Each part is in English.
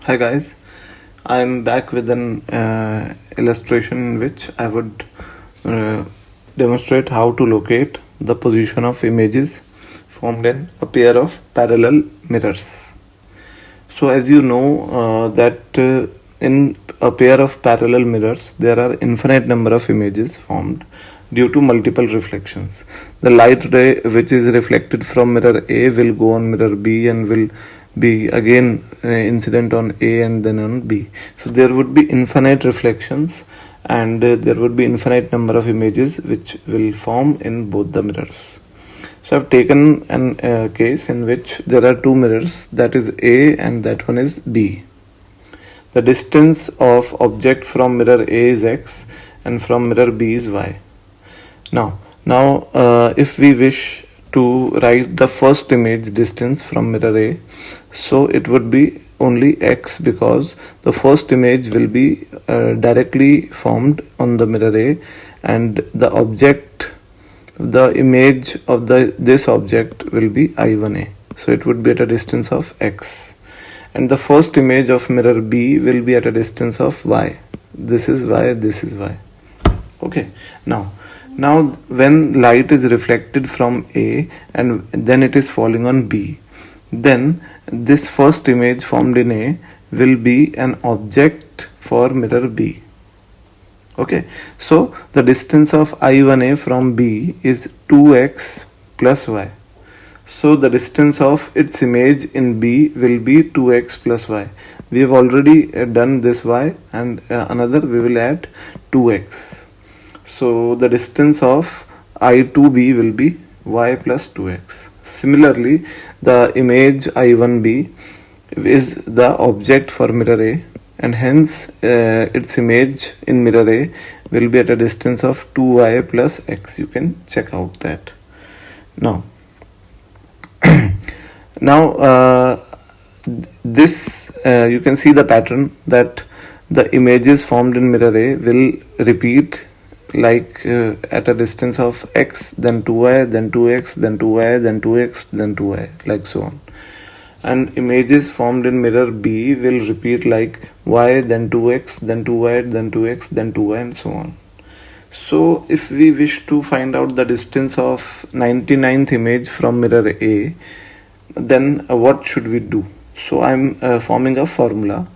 Hi guys, I'm back with an illustration in which I would uh, demonstrate how to locate the position of images formed in a pair of parallel mirrors. So as you know that in a pair of parallel mirrors there are infinite number of images formed due to multiple reflections. The light ray which is reflected from mirror A will go on mirror B and will be again incident on A and then on B. So there would be infinite reflections and there would be infinite number of images which will form in both the mirrors. So I've taken an case in which there are two mirrors, that is A and that one is B. The distance of object from mirror A is X and from mirror B is Y. Now if we wish to write the first image distance from mirror A, so it would be only X because the first image will be directly formed on the mirror A and the image of this object will be I1A. So it would be at a distance of X. And the first image of mirror B will be at a distance of Y. This is Y, this is Y. Okay. Now when light is reflected from A and then it is falling on B, then this first image formed in A will be an object for mirror B. Okay, so the distance of I1A from B is 2x plus y. So the distance of its image in B will be 2x plus y. We have already done this y and another we will add 2x. So the distance of I to B will be y plus 2x. Similarly, the image I1B is the object for mirror A and hence its image in mirror A will be at a distance of 2y plus x. You can check out that. Now this you can see the pattern that the images formed in mirror A will repeat like at a distance of x, then 2y, then 2x, then 2y, then 2x, then 2y, like so on. And images formed in mirror B will repeat like y, then 2x, then 2y, then 2x, then 2y, and so on. So if we wish to find out the distance of 99th image from mirror A, then what should we do? So I'm forming a formula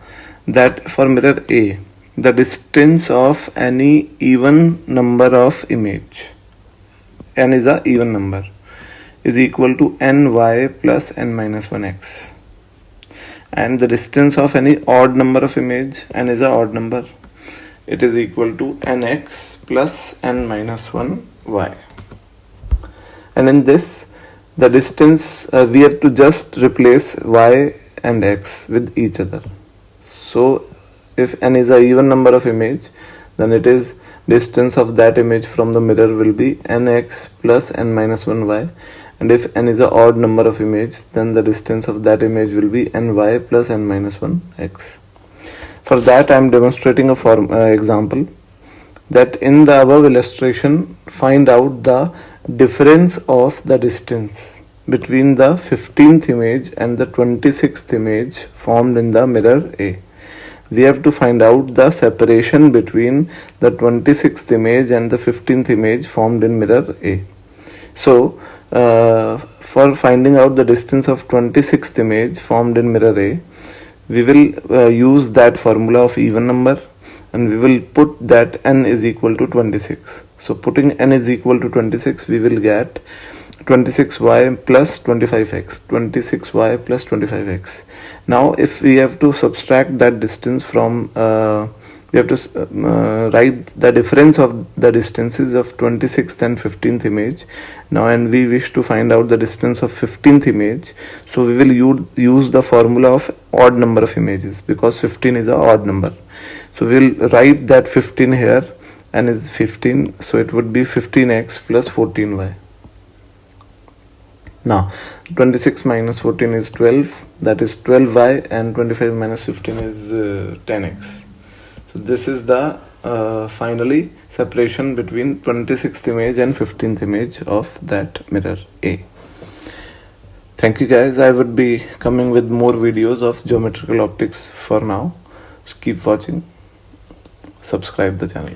that for mirror A, the distance of any even number of image, n is a even number, is equal to ny plus n minus 1x, and the distance of any odd number of image, n is a odd number, it is equal to nx plus n minus 1y. And in this, the distance we have to just replace y and x with each other. So if n is a even number of image, then it is distance of that image from the mirror will be nx plus n minus 1y, and if n is a odd number of image, then the distance of that image will be ny plus n minus 1x. For that I am demonstrating a example that in the above illustration find out the difference of the distance between the 15th image and the 26th image formed in the mirror A. We have to find out the separation between the 26th image and the 15th image formed in mirror A. So for finding out the distance of 26th image formed in mirror A, we will use that formula of even number and we will put that n is equal to 26. So putting n is equal to 26, we will get 26y plus 25x, 26y plus 25x. Now if we have to subtract that distance from we have to write the difference of the distances of 26th and 15th image. Now and we wish to find out the distance of 15th image, so we will use the formula of odd number of images because 15 is a odd number. So we'll write that 15 here, and is 15, so it would be 15x plus 14y. Now 26 minus 14 is 12, that is 12y, and 25 minus 15 is 10x. So this is the finally separation between 26th image and 15th image of that mirror A. Thank you guys. I would be coming with more videos of geometrical optics for now. Just keep watching. Subscribe the channel.